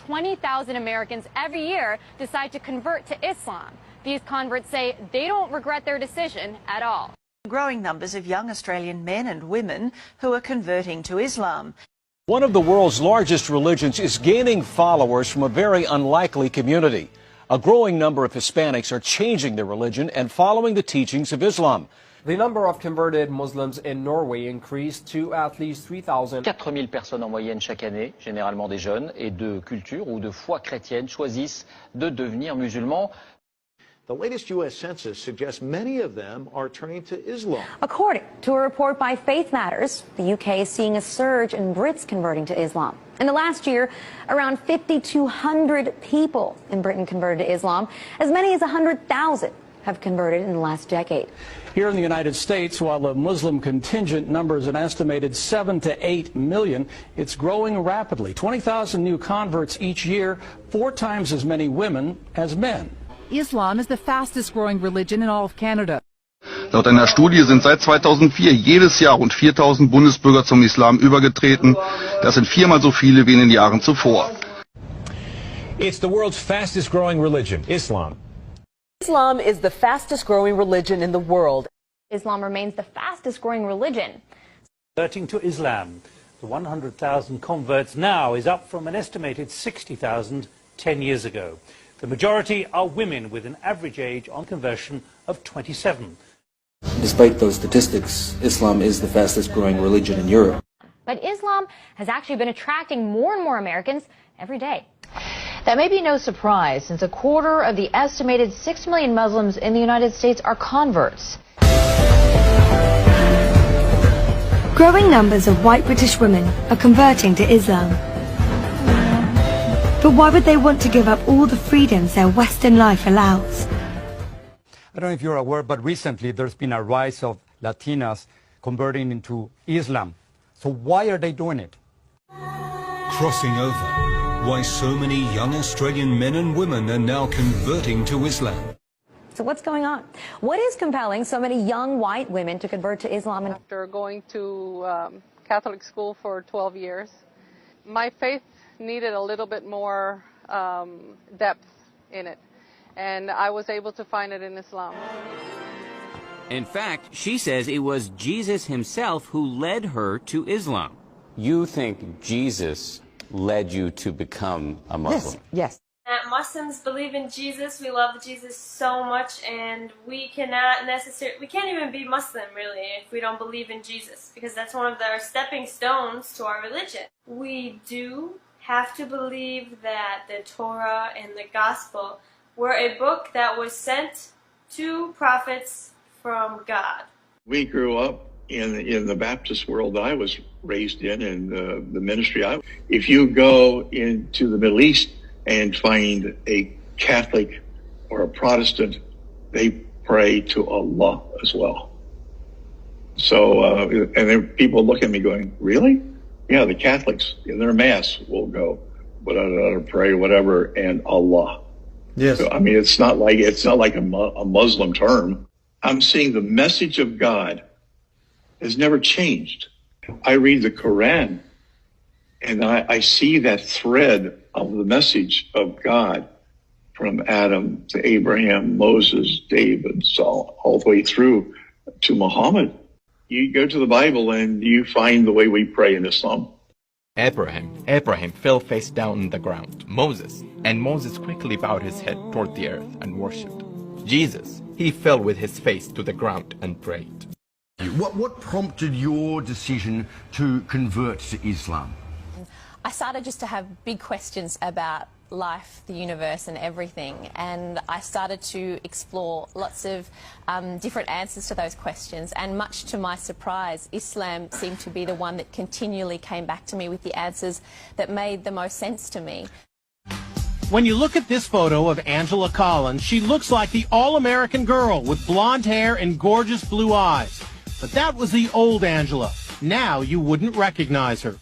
20,000 Americans every year decide to convert to Islam. These converts say they don't regret their decision at all. Growing numbers of young Australian men and women who are converting to Islam. One of the world's largest religions is gaining followers from a very unlikely community. A growing number of Hispanics are changing their religion and following the teachings of Islam. The number of converted Muslims in Norway increased to at least 3,000. 4000 personnes en moyenne chaque année, généralement des jeunes et de culture ou de foi chrétienne, choisissent de devenir musulmans. The latest U.S. Census suggests many of them are turning to Islam. According to a report by Faith Matters, the UK is seeing a surge in Brits converting to Islam. In the last year, around 5,200 people in Britain converted to Islam. As many as 100,000 have converted in the last decade. Here in the United States, while the Muslim contingent numbers an estimated 7 to 8 million, it's growing rapidly. 20,000 new converts each year, 4 times as many women as men. Islam is the fastest growing religion in all of Canada. Laut einer Studie sind seit 2004 jedes Jahr rund 4.000 Bundesbürger zum Islam übergetreten. Das sind 4-mal so viele wie in den Jahren zuvor. It's the world's fastest growing religion, Islam. Islam is the fastest growing religion in the world. Islam remains the fastest growing religion. Converting to Islam, the 100,000 converts now is up from an estimated 60,000 10 years ago. The majority are women with an average age on conversion of 27. Despite those statistics, Islam is the fastest growing religion in Europe. But Islam has actually been attracting more and more Americans every day. That may be no surprise, since a quarter of the estimated 6 million Muslims in the United States are converts. Growing numbers of white British women are converting to Islam. But why would they want to give up all the freedoms their Western life allows? I don't know if you're aware, but recently there's been a rise of Latinas converting into Islam. So why are they doing it? Crossing over. Why so many young Australian men and women are now converting to Islam. So what's going on? What is compelling so many young white women to convert to Islam? After going to Catholic school for 12 years, my faith needed a little bit more depth in it, and I was able to find it in Islam. In fact, she says it was Jesus himself who led her to Islam. You think Jesus led you to become a Muslim? Yes. Muslims believe in Jesus. We love Jesus so much, and we can't even be Muslim really if we don't believe in Jesus, because that's one of our stepping stones to our religion. We do have to believe that the Torah and the Gospel were a book that was sent to prophets from God. We grew up in the Baptist world that I was raised in, and the ministry. If you go into the Middle East and find a Catholic or a Protestant, they pray to Allah as well. So, and then people look at me going, really? Yeah, the Catholics in their mass will go, pray, whatever, and Allah. Yes. So, I mean, it's not like a Muslim term. I'm seeing the message of God has never changed. I read the Quran, and I see that thread of the message of God from Adam to Abraham, Moses, David, Saul, all the way through to Muhammad. You go to the Bible and you find the way we pray in Islam. Abraham fell face down on the ground. Moses quickly bowed his head toward the earth and worshipped. Jesus, he fell with his face to the ground and prayed. What prompted your decision to convert to Islam? I started just to have big questions about life, the universe and everything, and I started to explore lots of different answers to those questions, and much to my surprise, Islam seemed to be the one that continually came back to me with the answers that made the most sense to me. When you look at this photo of Angela Collins, she looks like the all-American girl with blonde hair and gorgeous blue eyes. But that was the old Angela. Now you wouldn't recognize her.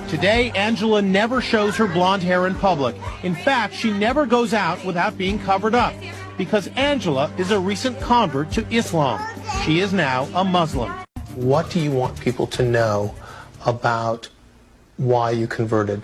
Today, Angela never shows her blonde hair in public. In fact, she never goes out without being covered up, because Angela is a recent convert to Islam. She is now a Muslim. What do you want people to know about why you converted?